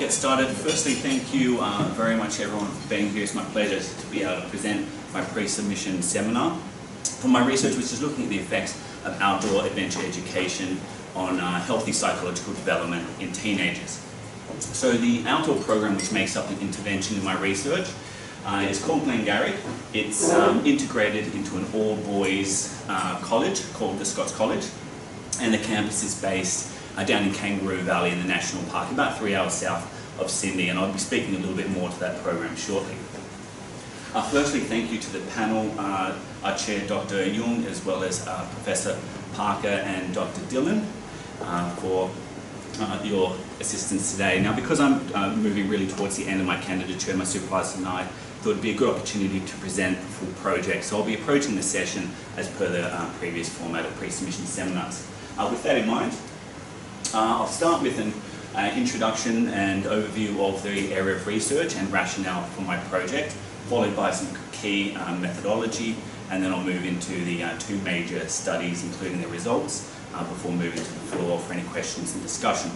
get started, firstly, thank you very much everyone for being here. It's my pleasure to be able to present my pre-submission seminar for my research, which is looking at the effects of outdoor adventure education on healthy psychological development in teenagers. So the outdoor program which makes up an intervention in my research is called Glengarry. It's integrated into an all-boys college called the Scots College, and the campus is based down in Kangaroo Valley in the National Park, about 3 hours south of Sydney, and I'll be speaking a little bit more to that program shortly. Firstly, thank you to the panel, our chair Dr. Jung, as well as Professor Parker and Dr. Dillon for your assistance today. Now, because I'm moving really towards the end of my candidature, my supervisor and I thought it'd be a good opportunity to present the full project. So I'll be approaching the session as per the previous format of pre-submission seminars. With that in mind, I'll start with an introduction and overview of the area of research and rationale for my project, followed by some key methodology, and then I'll move into the two major studies, including the results, before moving to the floor for any questions and discussion.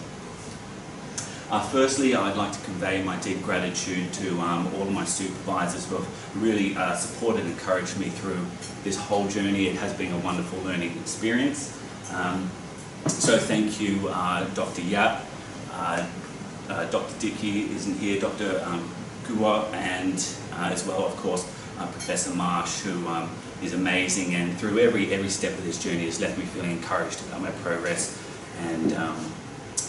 Firstly, I'd like to convey my deep gratitude to all of my supervisors who have really supported and encouraged me through this whole journey. It has been a wonderful learning experience. So thank you, Dr. Yap, Dr. Dickey isn't here, Dr. Guwa, and as well, of course, Professor Marsh, who is amazing, and through every step of this journey has left me feeling encouraged about my progress and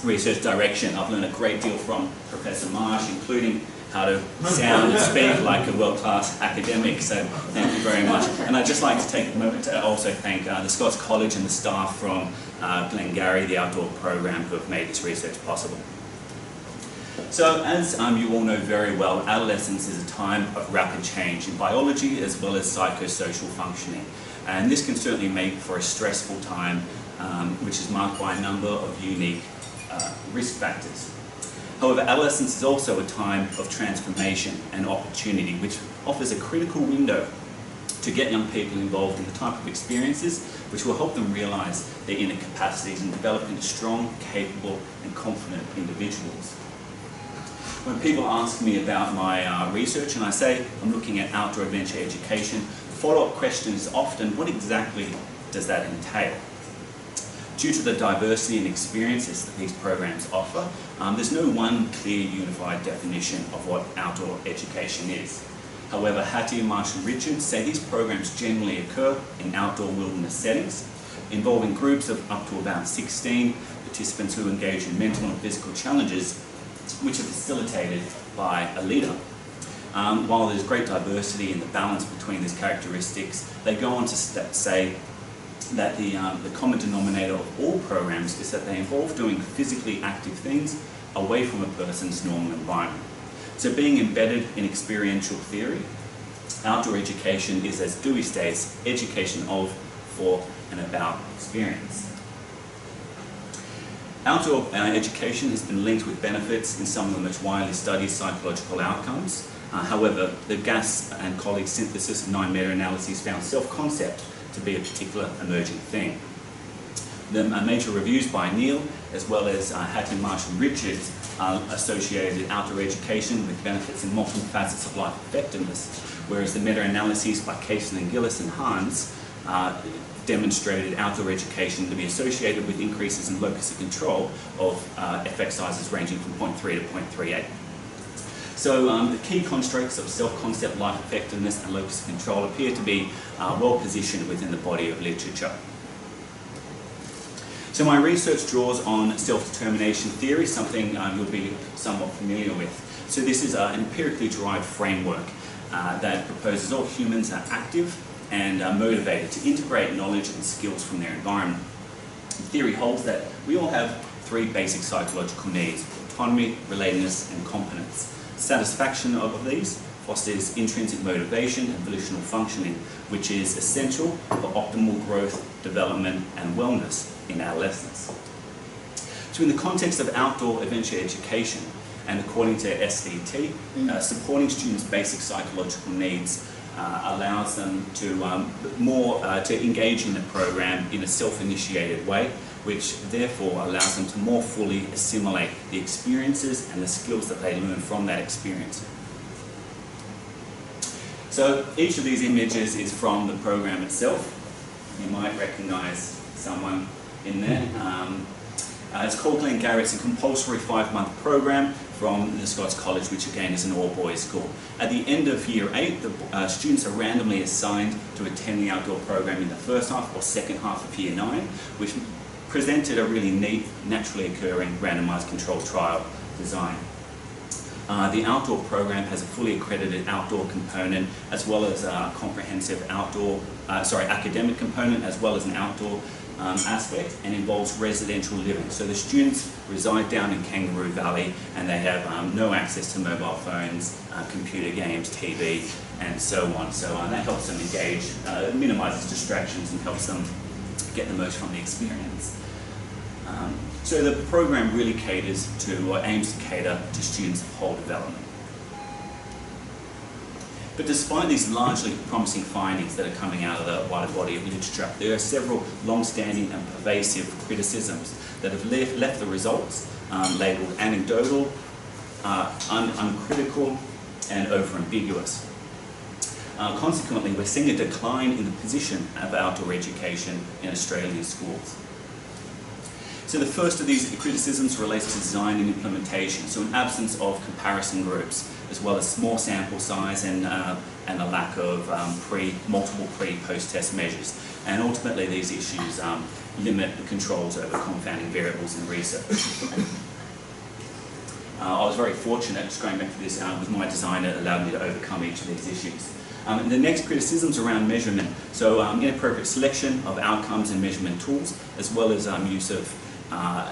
research direction. I've learned a great deal from Professor Marsh, including how to sound and speak like a world-class academic, so thank you very much. And I'd just like to take a moment to also thank the Scots College and the staff from Glengarry, the outdoor program, who have made this research possible. So, as you all know very well, adolescence is a time of rapid change in biology as well as psychosocial functioning. And this can certainly make for a stressful time, which is marked by a number of unique risk factors. However, adolescence is also a time of transformation and opportunity, which offers a critical window to get young people involved in the type of experiences which will help them realise their inner capacities and develop into strong, capable and confident individuals. When people ask me about my research and I say I'm looking at outdoor adventure education, the follow-up question is often, what exactly does that entail? Due to the diversity and experiences that these programs offer, there's no one clear, unified definition of what outdoor education is. However, Mathew, Marsh and Richards say these programs generally occur in outdoor wilderness settings, involving groups of up to about 16 participants who engage in mental and physical challenges, which are facilitated by a leader. While there's great diversity in the balance between these characteristics, they go on to say that the common denominator of all programs is that they involve doing physically active things away from a person's normal environment. So being embedded in experiential theory, outdoor education is, as Dewey states, education of, for and about experience. Outdoor education has been linked with benefits in some of the most widely studied psychological outcomes. However, the Gass and colleagues' synthesis of 9 meta-analyses found self-concept to be a particular emerging theme. The major reviews by Neil, as well as Hattie, Marsh and Richards, associated outdoor education with benefits in multiple facets of life effectiveness, whereas the meta-analyses by Kaysen and Gillis and Hans demonstrated outdoor education to be associated with increases in locus of control of effect sizes ranging from 0.3 to 0.38. So the key constructs of self-concept, life effectiveness and locus of control appear to be well positioned within the body of literature. So my research draws on self-determination theory, something you'll be somewhat familiar with. So this is an empirically derived framework that proposes all humans are active and motivated to integrate knowledge and skills from their environment. The theory holds that we all have 3 basic psychological needs: autonomy, relatedness and competence. Satisfaction of these fosters intrinsic motivation and volitional functioning, which is essential for optimal growth, development and wellness in adolescence. So in the context of outdoor adventure education, and according to SDT, supporting students' basic psychological needs allows them to to engage in the program in a self-initiated way, which therefore allows them to more fully assimilate the experiences and the skills that they learn from that experience. So each of these images is from the program itself. You might recognise someone in there. It's called Glengarry. It's a compulsory 5-month program from the Scots College, which again is an all-boys school. At the end of year 8, the students are randomly assigned to attend the outdoor program in the first half or second half of year 9, which presented a really neat, naturally occurring randomised controlled trial design. The outdoor program has a fully accredited outdoor component as well as a comprehensive academic component as well as an outdoor aspect, and involves residential living. So the students reside down in Kangaroo Valley and they have no access to mobile phones, computer games, TV and so on. So that helps them engage, minimises distractions and helps them get the most from the experience. So the program really caters to, or aims to cater to students of whole development. But despite these largely promising findings that are coming out of the wider body of literature, there are several long-standing and pervasive criticisms that have left the results labelled anecdotal, uncritical and over-ambiguous. Consequently, we're seeing a decline in the position of outdoor education in Australian schools. So the first of these criticisms relates to design and implementation, so an absence of comparison groups, as well as small sample size and a lack of multiple pre-post-test measures. And ultimately these issues limit the controls over confounding variables in research. I was very fortunate, just going back to this, with my design it allowed me to overcome each of these issues. The next criticisms around measurement, so inappropriate selection of outcomes and measurement tools, as well as use of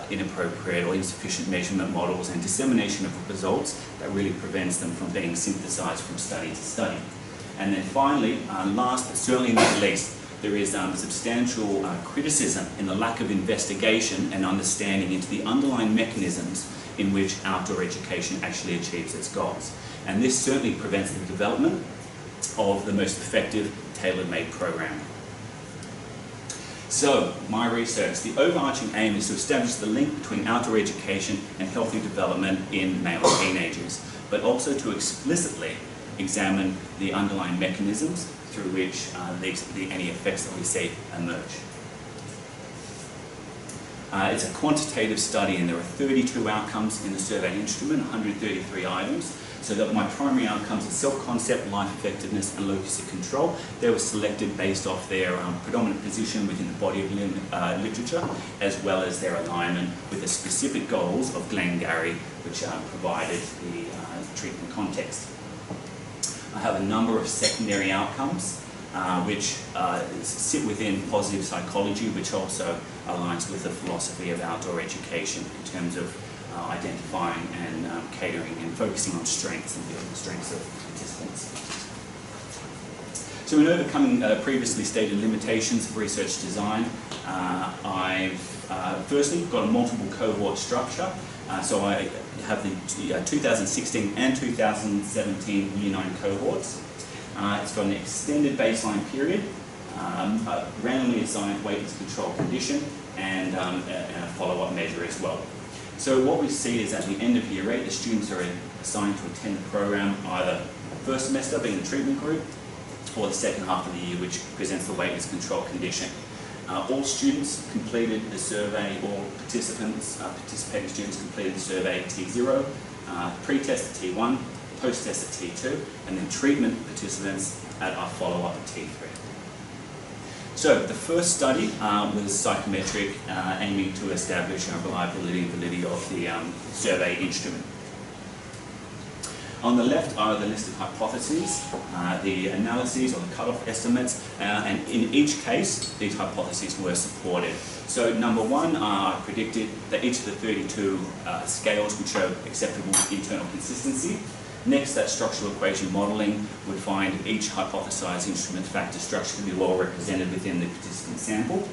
inappropriate or insufficient measurement models and dissemination of results that really prevents them from being synthesized from study to study. And then finally, last but certainly not least, there is substantial criticism in the lack of investigation and understanding into the underlying mechanisms in which outdoor education actually achieves its goals. And this certainly prevents the development of the most effective tailor-made program. So, my research, the overarching aim is to establish the link between outdoor education and healthy development in male teenagers, but also to explicitly examine the underlying mechanisms through which any effects that we see emerge. It's a quantitative study and there are 32 outcomes in the survey instrument, 133 items. So that my primary outcomes are self-concept, life effectiveness and locus of control. They were selected based off their predominant position within the body of literature, as well as their alignment with the specific goals of Glengarry, which provided the treatment context. I have a number of secondary outcomes, which sit within positive psychology, which also aligns with the philosophy of outdoor education in terms of identifying and catering and focusing on strengths and building the strengths of participants. So in overcoming previously stated limitations of research design, I've firstly got a multiple cohort structure. So I have the 2016 and 2017 Year 9 cohorts. It's got an extended baseline period, a randomly assigned weightless control condition, and a follow-up measure as well. So what we see is at the end of year 8, the students are assigned to attend the program either the first semester, being the treatment group, or the second half of the year, which presents the weightless control condition. All students completed the survey, all participating students completed the survey at T0, pre-test at T1, post-test at T2, and then treatment participants at our follow-up at T3. So the first study was psychometric, aiming to establish reliability and validity of the survey instrument. On the left are the listed hypotheses, the analyses or the cutoff estimates, and in each case these hypotheses were supported. So number one, I predicted that each of the 32 scales would show acceptable internal consistency. Next, that structural equation modelling would find each hypothesised instrument factor structure to be well represented within the participant sample.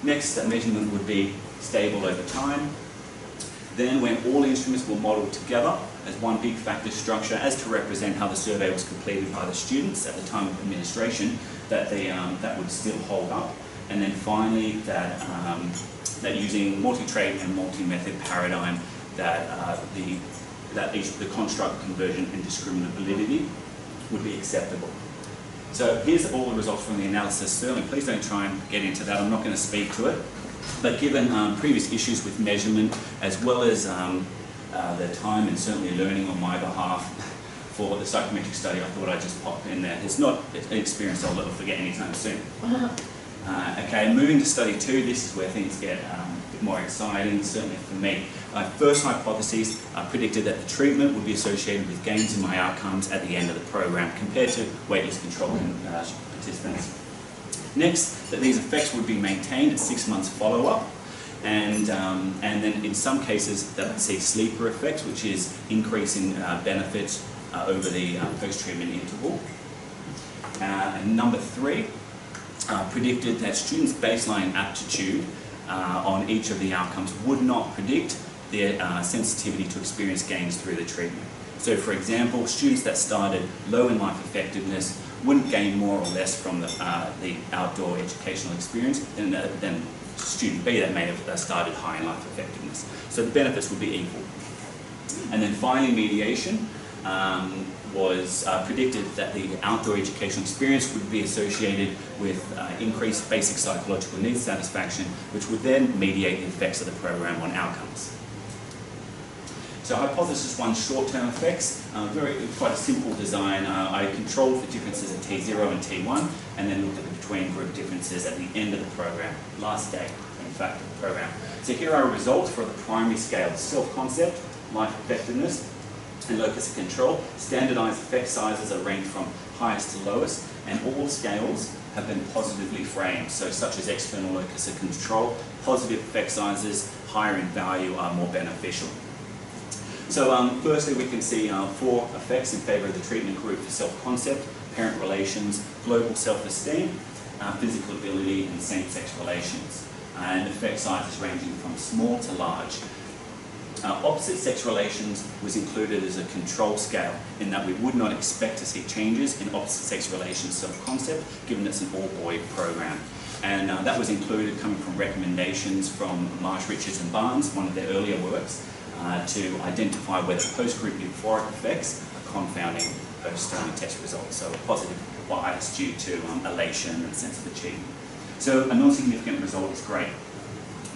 Next, that measurement would be stable over time. Then, when all instruments were modelled together as one big factor structure, as to represent how the survey was completed by the students at the time of administration, that would still hold up. And then finally, that that using multi-trait and multi-method paradigm that the construct conversion and discriminability would be acceptable. So here's all the results from the analysis. Sterling, please don't try and get into that. I'm not going to speak to it. But given previous issues with measurement, as well as the time and certainly learning on my behalf for the psychometric study, I thought I'd just pop in there. It's not an experience I'll never forget anytime soon. Okay, moving to study 2, this is where things get a bit more exciting, certainly for me. My first hypothesis predicted that the treatment would be associated with gains in my outcomes at the end of the program compared to weightless control participants. Next, that these effects would be maintained at 6 months follow-up, and then in some cases that I'd see sleeper effects, which is increasing benefits over the post-treatment interval. And number 3, predicted that students' baseline aptitude on each of the outcomes would not predict their sensitivity to experience gains through the treatment. So for example, students that started low in life effectiveness wouldn't gain more or less from the outdoor educational experience than student B that may have started high in life effectiveness. So the benefits would be equal. And then finally, mediation was predicted that the outdoor educational experience would be associated with increased basic psychological needs satisfaction, which would then mediate the effects of the program on outcomes. So hypothesis 1, short-term effects, quite a simple design. I controlled for differences at T0 and T1, and then looked at the between group differences at the end of the program, last day, in fact, of the program. So here are results for the primary scales: self-concept, life effectiveness, and locus of control. Standardized effect sizes are ranked from highest to lowest, and all scales have been positively framed, so such as external locus of control. Positive effect sizes, higher in value, are more beneficial. So firstly, we can see 4 effects in favour of the treatment group for self-concept: parent relations, global self-esteem, physical ability, and same-sex relations. And effect sizes ranging from small to large. Opposite sex relations was included as a control scale, in that we would not expect to see changes in opposite sex relations self-concept, given it's an all-boy program. And that was included coming from recommendations from Marsh, Richards and Barnes, one of their earlier works, to identify whether post-group euphoric effects are confounding post-test results. So a positive bias due to elation and sense of achievement. So a non-significant result is great.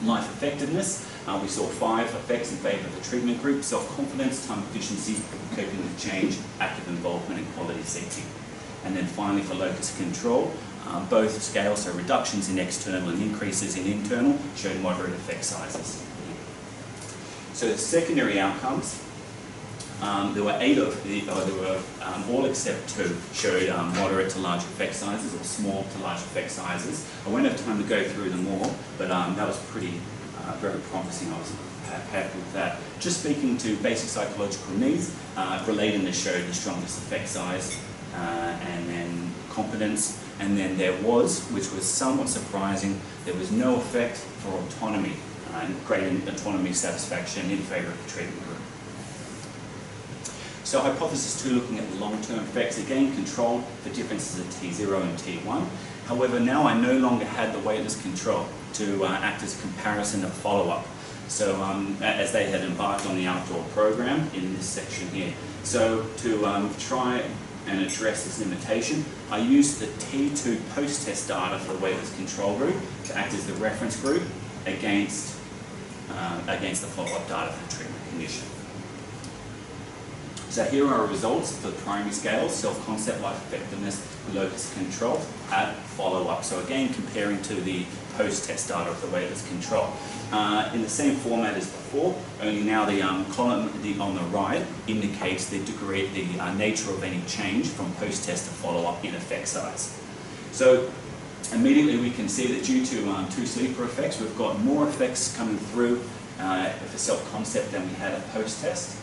Life effectiveness, we saw 5 effects in favour of the treatment group: self-confidence, time efficiency, coping with change, active involvement, and quality seeking. And then finally, for locus control, both scales, so reductions in external and increases in internal, showed moderate effect sizes. So the secondary outcomes, there were 8 of the, all except 2 showed moderate to large effect sizes, or small to large effect sizes. I won't have time to go through them all, but that was pretty, very promising. I was happy with that. Just speaking to basic psychological needs, relatedness showed the strongest effect size, and then competence, and then there was, which was somewhat surprising, there was no effect for autonomy, and greater autonomy satisfaction in favour of the treatment group. So hypothesis 2, looking at the long-term effects, again controlled for differences at T0 and T1. However, now I no longer had the weightless control to act as a comparison of follow-up. So as they had embarked on the outdoor program in this section here. So to try and address this limitation, I used the T2 post-test data for the weightless control group to act as the reference group against the follow-up data for the treatment condition. So here are our results for the primary scales: self-concept, life effectiveness, locus control at follow-up. So again, comparing to the post-test data of the weightless control. In the same format as before, only now the column on the right indicates the degree, the nature of any change from post-test to follow-up in effect size. So immediately we can see that due to 2 sleeper effects, we've got more effects coming through for self-concept than we had at post-test.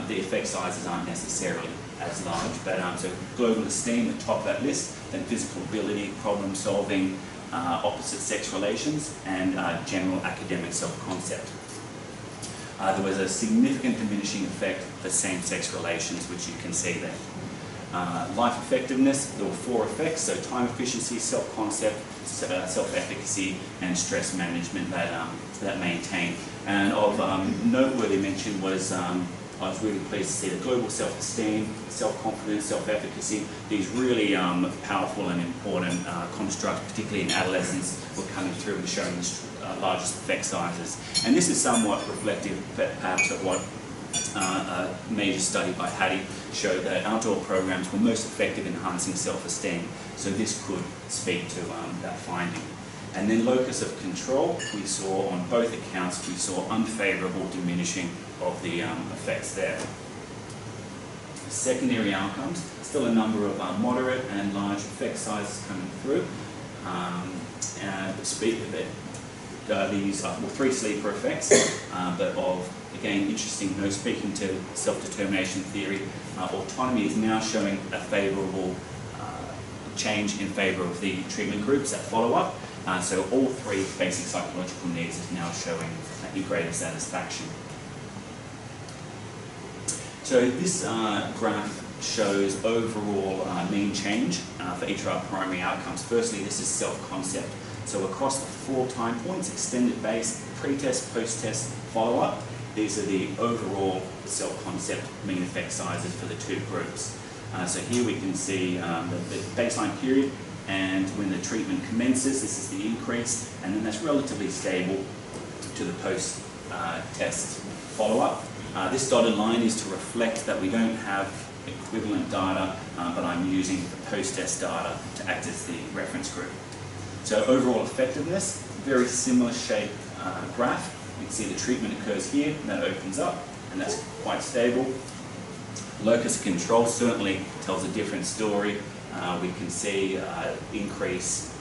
The effect sizes aren't necessarily as large, but so global esteem at the top of that list, then physical ability, problem solving, opposite sex relations, and general academic self-concept. There was a significant diminishing effect for same-sex relations, which you can see there. Life effectiveness, there were 4 effects, so time efficiency, self-concept, self-efficacy, and stress management that maintained. And of noteworthy mention was, I was really pleased to see the global self-esteem, self-confidence, self-efficacy. These really powerful and important constructs, particularly in adolescents, were coming through and showing the largest effect sizes. And this is somewhat reflective, perhaps, of what a major study by Hattie showed that outdoor programs were most effective in enhancing self-esteem. So this could speak to that finding. And then locus of control, we saw on both accounts, we saw unfavourable diminishing of the effects there. Secondary outcomes, still a number of moderate and large effect sizes coming through. These are 3 sleeper effects, but of, again, interesting, speaking to self-determination theory, autonomy is now showing a favourable change in favour of the treatment groups that follow up. So all 3 basic psychological needs is now showing greater satisfaction. So this graph shows overall mean change for each of our primary outcomes. Firstly, this is self-concept. So across the 4 time points, extended base, pre-test, post-test, follow-up, these are the overall self-concept mean effect sizes for the 2 groups. So here we can see the baseline period, and when the treatment commences, this is the increase, and then that's relatively stable to the post-test follow-up. This dotted line is to reflect that we don't have equivalent data, but I'm using the post-test data to act as the reference group. So overall effectiveness, very similar shape graph. You can see the treatment occurs here, and that opens up, and that's quite stable. Locus of control certainly tells a different story. We can see increase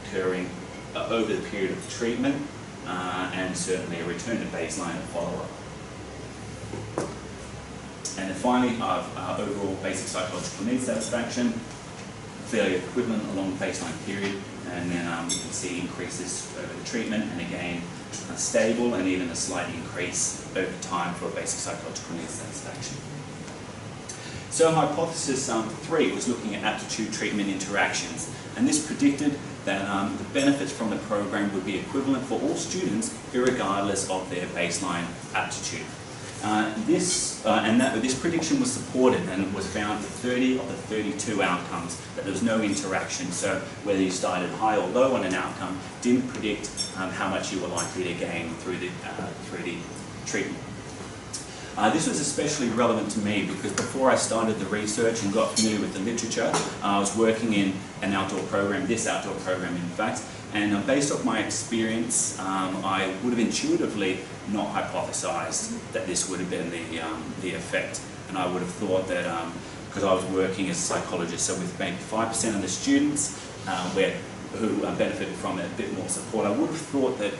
occurring over the period of the treatment, and certainly a return to baseline and follow-up. And then finally, our overall basic psychological needs satisfaction, fairly equivalent along the baseline period, and then we can see increases over the treatment, and again, stable and even a slight increase over time for a basic psychological needs satisfaction. So hypothesis 3 was looking at aptitude treatment interactions, and this predicted that the benefits from the program would be equivalent for all students, irregardless of their baseline aptitude. This prediction was supported, and it was found for 30 of the 32 outcomes that there was no interaction. So whether you started high or low on an outcome didn't predict how much you were likely to gain through the treatment. This was especially relevant to me because before I started the research and got familiar with the literature, I was working in an outdoor program, this outdoor program in fact, and based off my experience, I would have intuitively not hypothesized that this would have been the effect. And I would have thought that, because I was working as a psychologist, so with maybe 5% of the students who benefited from a bit more support, I would have thought that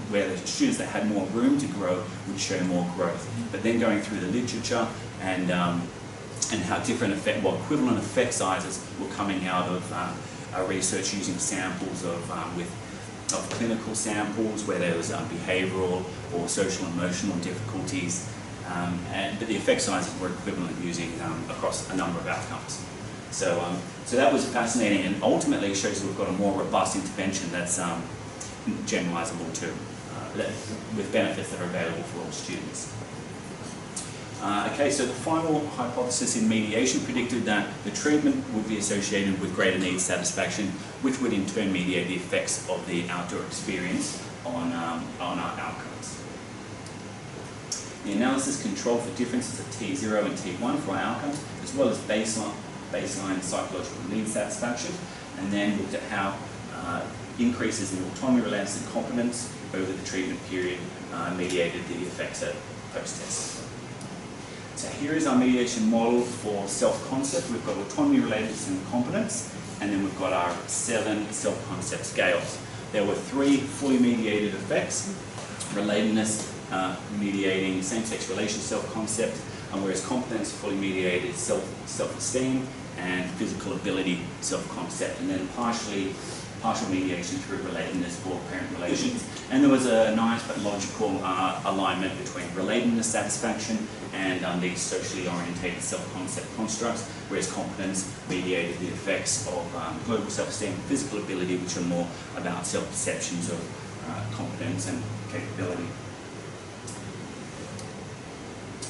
where the students that had more room to grow would show more growth. But then going through the literature and how different equivalent effect sizes were coming out of our research using samples of clinical samples where there was behavioural or social emotional difficulties, but the effect sizes were equivalent using across a number of outcomes. So that was fascinating, and ultimately shows that we've got a more robust intervention that's generalizable to with benefits that are available for all students. Okay, so the final hypothesis in mediation predicted that the treatment would be associated with greater needs satisfaction, which would in turn mediate the effects of the outdoor experience on our outcomes. The analysis controlled for differences of T0 and T1 for our outcomes, as well as baseline psychological needs satisfaction, and then looked at how increases in autonomy, relatedness and competence over the treatment period mediated the effects at post-test. So here is our mediation model for self-concept. We've got autonomy, relatedness and competence, and then we've got our 7 self-concept scales. There were 3 fully mediated effects: relatedness mediating same-sex relation self-concept, whereas competence fully mediated self-esteem and physical ability self-concept, and then partially partial mediation through relatedness for parent relations. And there was a nice but logical alignment between relatedness satisfaction and these socially orientated self-concept constructs, whereas competence mediated the effects of global self-esteem and physical ability, which are more about self-perceptions of competence and capability.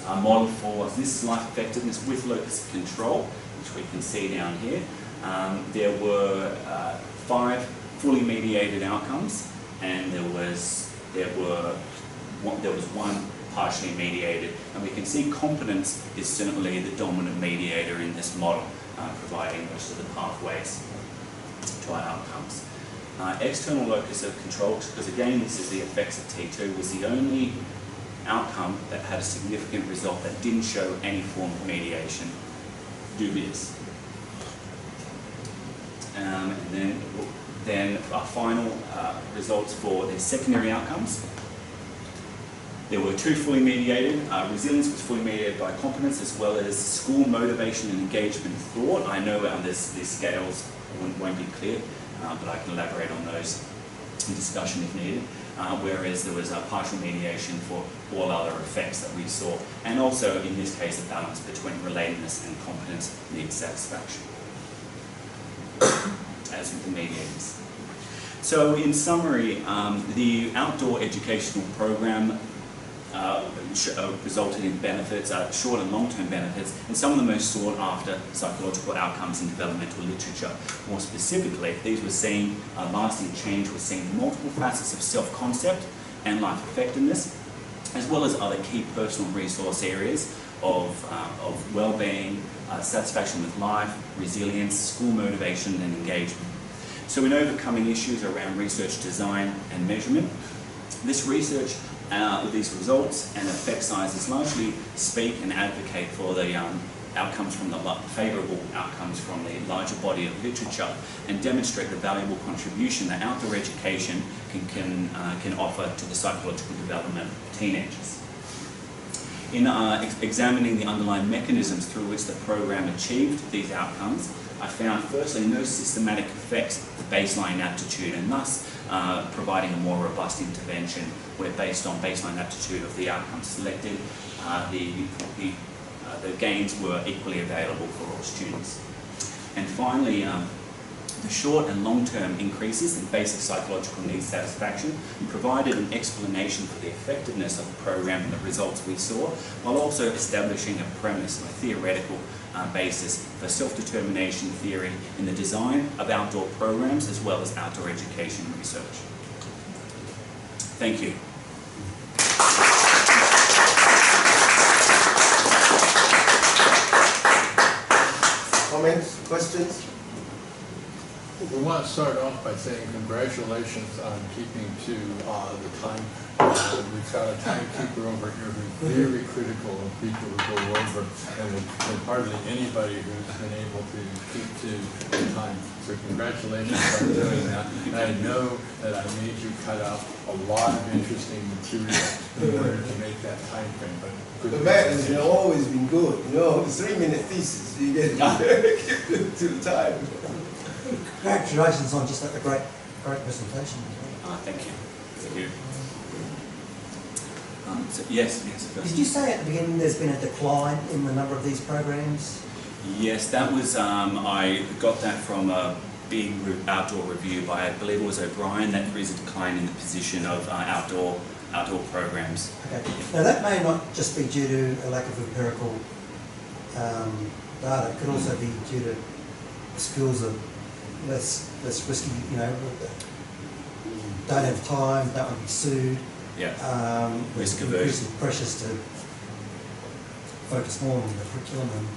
Our model for this life effectiveness with locus of control, which we can see down here. There were 5 fully mediated outcomes, and there was one partially mediated, and we can see competence is certainly the dominant mediator in this model, providing most of the pathways to our outcomes. External locus of control, because again this is the effects of T2, was the only outcome that had a significant result that didn't show any form of mediation. Dubious. And then our final results for the secondary outcomes. There were 2 fully mediated. Resilience was fully mediated by competence, as well as school motivation and engagement thought. I know these scales won't be clear, but I can elaborate on those in discussion if needed. Whereas there was a partial mediation for all other effects that we saw, and also in this case a balance between relatedness and competence needs satisfaction, as with the mediators. So in summary, the outdoor educational program resulted in benefits, short and long-term benefits, and some of the most sought-after psychological outcomes in developmental literature. More specifically, these were seen, lasting change was seen in multiple facets of self-concept and life effectiveness, as well as other key personal resource areas of well-being, satisfaction with life, resilience, school motivation and engagement. So in overcoming issues around research design and measurement, this research with these results and effect sizes largely speak and advocate for the outcomes from the favourable outcomes from the larger body of literature, and demonstrate the valuable contribution that outdoor education can offer to the psychological development of teenagers. In examining the underlying mechanisms through which the program achieved these outcomes, I found firstly no systematic effects of baseline aptitude, and thus providing a more robust intervention where, based on baseline aptitude of the outcomes selected, the gains were equally available for all students. And finally, the short and long-term increases in basic psychological needs satisfaction provided an explanation for the effectiveness of the program and the results we saw, while also establishing a premise, a theoretical basis for self-determination theory in the design of outdoor programs as well as outdoor education research. Thank you. Comments, questions? We want to start off by saying congratulations on keeping to the time. We've got a timekeeper over here who's very critical of people who go over, and there's hardly anybody who's been able to keep to the time. So congratulations on doing that. And I know that I made you cut out a lot of interesting material in order to make that time frame. But the math has always been good. You know, the 3-minute thesis, you get to the time. Congratulations on just a great presentation. Thank you. Thank you. So yes. Did you say at the beginning there's been a decline in the number of these programs? Yes, that was, I got that from a big outdoor review by, I believe it was O'Brien, that there is a decline in the position of outdoor programs. Okay. Now that may not just be due to a lack of empirical data. It could also be due to schools of less risky, you know, don't have time, don't want to be sued. Yeah. Risk aversion. Pressures to focus more on the curriculum.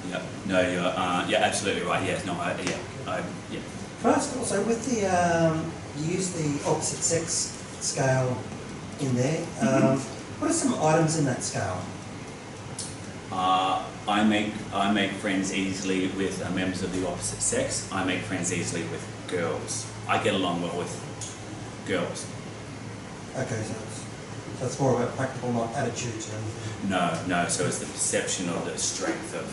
Yeah. No, you're absolutely right. Yes. No. Yeah. Can I ask also, with the you use the opposite sex scale in there. What are some items in that scale? I make friends easily with members of the opposite sex. I make friends easily with girls. I get along well with girls. Okay, so it's more about practical, not attitudes or anything? No. So it's the perception of the strength of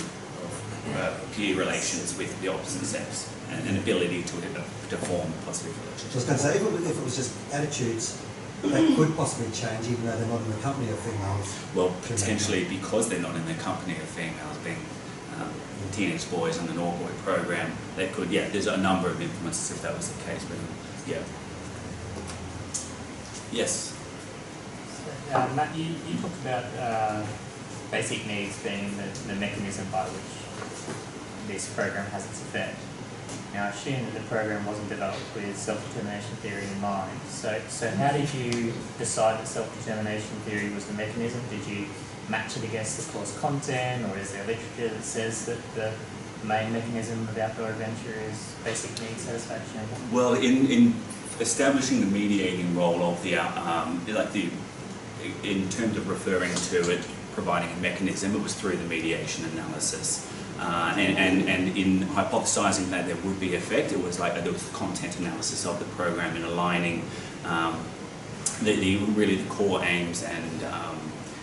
peer relations with the opposite sex. an ability to form positive I was relationships. going to say, if it was just attitudes, that could possibly change even though they're not in the company of females. Well, potentially because they're not in the company of females, being teenage boys in the All Boy program, they could, yeah, there's a number of influences if that was the case, but yeah. Yes? Matt, you talked about basic needs being the mechanism by which this program has its effect. Now, I assume that the program wasn't developed with self-determination theory in mind. So how did you decide that self-determination theory was the mechanism? Did you match it against the course content, or is there literature that says that the main mechanism of outdoor adventure is basic need satisfaction? Well, in establishing the mediating role of in terms of referring to it, providing a mechanism, it was through the mediation analysis. And in hypothesizing that there would be effect, it was there was the content analysis of the program and aligning really the core aims and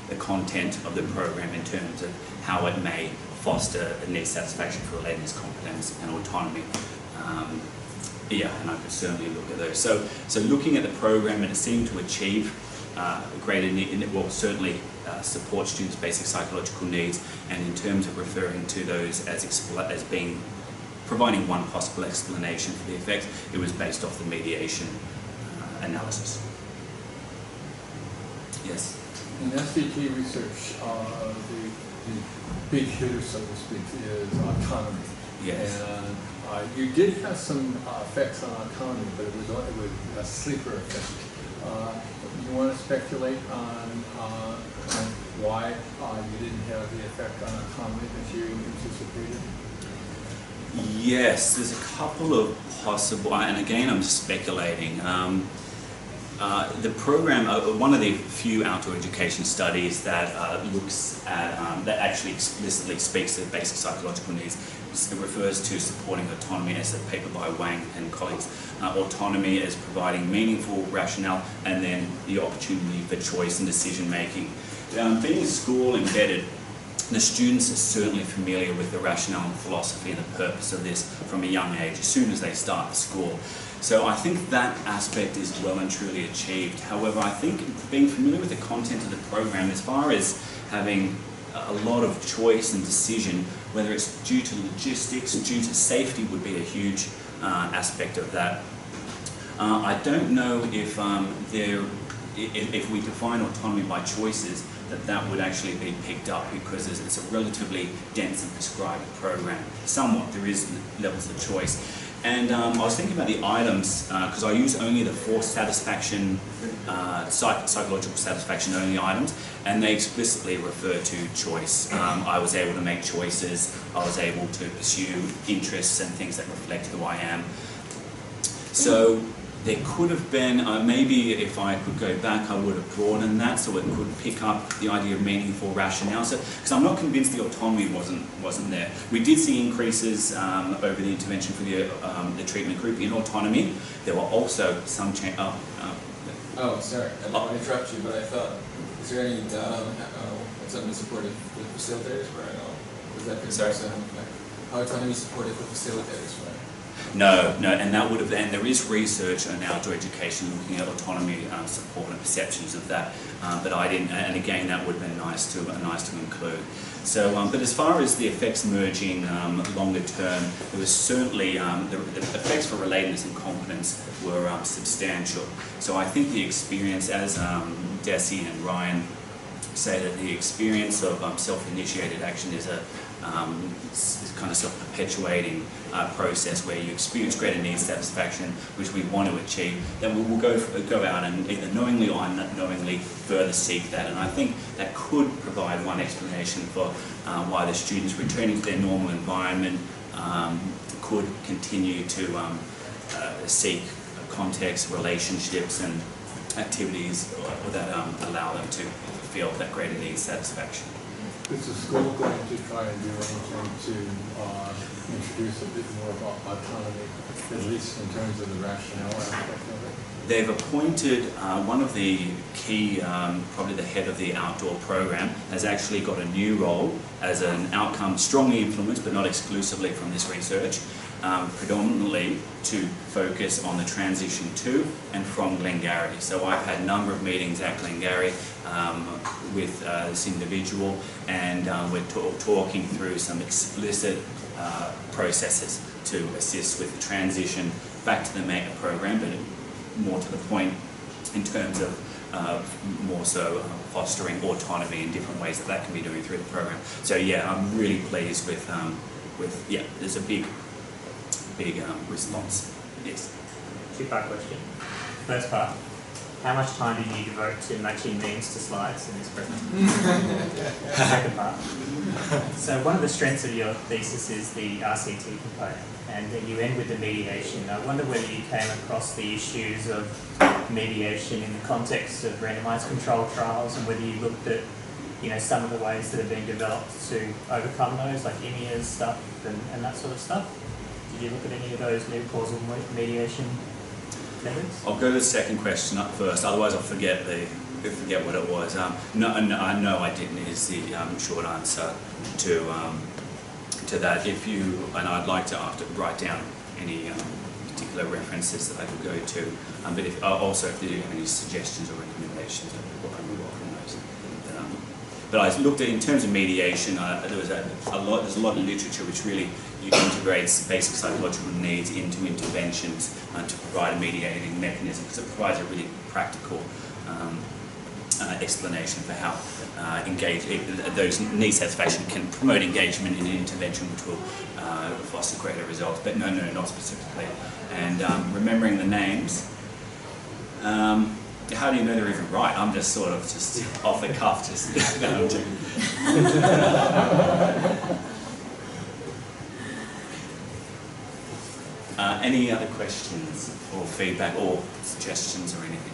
the content of the program in terms of how it may foster a need satisfaction for relatedness, competence and autonomy. And I could certainly look at those. So looking at the program, and it seemed to achieve greater need, and it will certainly support students' basic psychological needs, and in terms of referring to those as being providing one possible explanation for the effect, it was based off the mediation analysis. Yes? In SDT research, the big hitter, so to speak, is autonomy. Yes. And you did have some effects on autonomy, but it was a sleeper effect. You want to speculate on why you didn't have the effect on autonomy that you anticipated? Yes, there's a couple of possible, and again I'm speculating. The program, one of the few outdoor education studies that looks at, that actually explicitly speaks to basic psychological needs, it refers to supporting autonomy, as a paper by Wang and colleagues. Autonomy as providing meaningful rationale and then the opportunity for choice and decision making. Being school embedded, the students are certainly familiar with the rationale and philosophy and the purpose of this from a young age, as soon as they start the school. So I think that aspect is well and truly achieved. However, I think being familiar with the content of the program, as far as having a lot of choice and decision, whether it's due to logistics, due to safety, would be a huge aspect of that. I don't know if we define autonomy by choices, that would actually be picked up, because it's a relatively dense and prescribed program. Somewhat, there is levels of choice. And I was thinking about the items, because I use only the 4 satisfaction, psychological satisfaction only items, and they explicitly refer to choice. I was able to make choices, I was able to pursue interests and things that reflect who I am. So there could have been, maybe if I could go back, I would have broadened that so it could pick up the idea of meaningful rationale. So, because I'm not convinced the autonomy wasn't there. We did see increases over the intervention for the treatment group in autonomy. There were also some change. Oh, sorry, I don't want to interrupt you, but I thought, is there any data on what's autonomy supported with facilitators? Where I know, was that how autonomy supported with facilitators? Right? No, and that would have, and there is research on outdoor education looking at autonomy support and perceptions of that, but I didn't, and again that would have been nice to include. So, but as far as the effects merging longer term, there was certainly the effects for relatedness and competence were substantial. So I think the experience, as Desi and Ryan say, that the experience of self-initiated action is a kind of self-perpetuating process where you experience greater need satisfaction, which we want to achieve, then we will go out and either knowingly or unknowingly further seek that. And I think that could provide one explanation for why the students returning to their normal environment could continue to seek context, relationships and activities that allow them to feel that greater need satisfaction. Is the school going to try and do anything to introduce a bit more about autonomy, at least in terms of the rationale aspect of it? They've appointed one of the key, probably the head of the outdoor program, has actually got a new role as an outcome strongly influenced but not exclusively from this research. predominantly to focus on the transition to and from Glengarry. So I've had a number of meetings at Glengarry with this individual, and we're talking through some explicit processes to assist with the transition back to the META program, but more to the point in terms of more so fostering autonomy in different ways that can be doing through the program. So yeah, I'm really pleased with yeah, there's a big response. Yes. Two-part question. First part, how much time did you devote to matching memes to slides in this presentation? Second part. So one of the strengths of your thesis is the RCT component, and then you end with the mediation. I wonder whether you came across the issues of mediation in the context of randomized control trials, and whether you looked at, you know, some of the ways that have been developed to overcome those, like IMIA's stuff and that sort of stuff. Did you look at any of those new causal mediation methods? I'll go to the second question up first, otherwise I'll forget what it was. No, I didn't, is the short answer to that. If you, and I'd like to write down any particular references that I could go to, but if also if you have any suggestions or recommendations, I would welcome those. But I looked at, in terms of mediation, there's a lot of literature which really integrates basic psychological needs into interventions to provide a mediating mechanism, because it provides a really practical explanation for how those need satisfaction can promote engagement in an intervention which will foster greater results. But no, not specifically. And remembering the names, how do you know they're even right? I'm just sort of just off the cuff, just any other questions or feedback or suggestions or anything?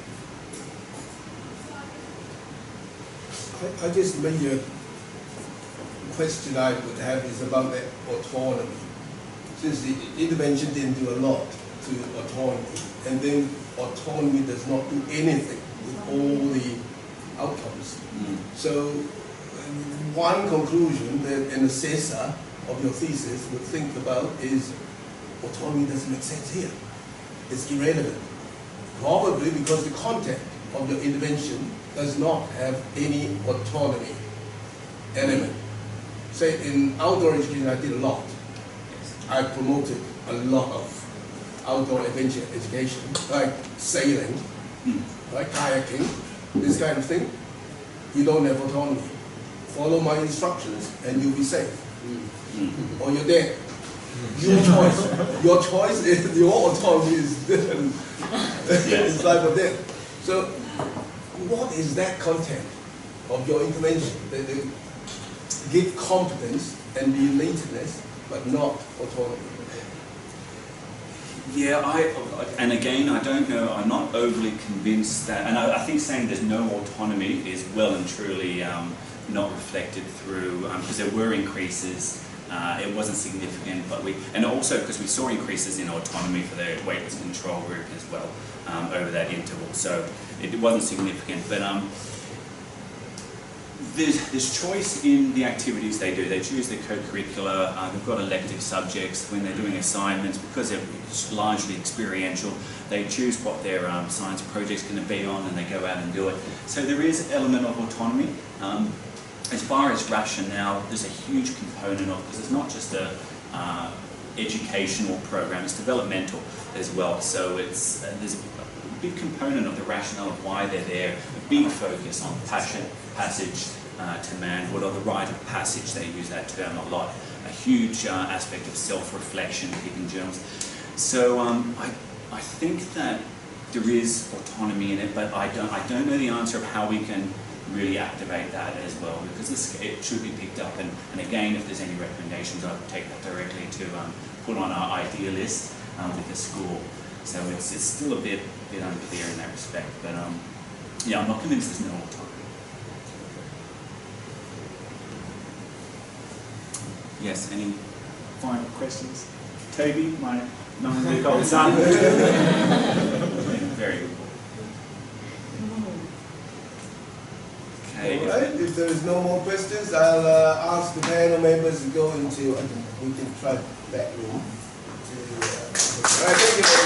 I guess the major question I would have is about the autonomy. Since the intervention didn't do a lot to autonomy, and then autonomy does not do anything with all the outcomes. So one conclusion that an assessor of your thesis would think about is autonomy doesn't make sense here. It's irrelevant. Probably because the content of your intervention does not have any autonomy element. Say in outdoor education I did a lot. I promoted a lot of outdoor adventure education, like sailing, like kayaking, this kind of thing. You don't have autonomy. Follow my instructions and you'll be safe. Or you're dead. Your choice. Your choice is, your autonomy is different. It's life or death. So what is that content of your intervention that they give competence and be lateness, but not autonomy? Yeah, and again, I don't know, I'm not overly convinced that, and I think saying there's no autonomy is well and truly not reflected through, because there were increases, it wasn't significant, but and also because we saw increases in autonomy for the weightless control group as well over that interval, so it wasn't significant, but there's choice in the activities they do. They choose their co-curricular, they've got elective subjects. When they're doing assignments, because they're largely experiential, they choose what their science project's going to be on and they go out and do it. So there is an element of autonomy. As far as rationale, there's a huge component of, because it's not just a educational program, it's developmental as well. So there's a big component of the rationale of why they're there, a big focus on passion, passage to manhood, or the rite of passage, they use that term a lot, a huge aspect of self-reflection, keeping journals. So I think that there is autonomy in it, but I don't know the answer of how we can really activate that as well, because it should be picked up, and again, if there's any recommendations, I'll take that directly to put on our idea list with the school. So it's still a bit unclear in that respect, but yeah, I'm not convinced there's no autonomy. Yes, any final questions? Toby, my 9-week-old son. Very good. Okay. All right, if there is no more questions, I'll ask the panel members to go into, we can try that room. right, thank you.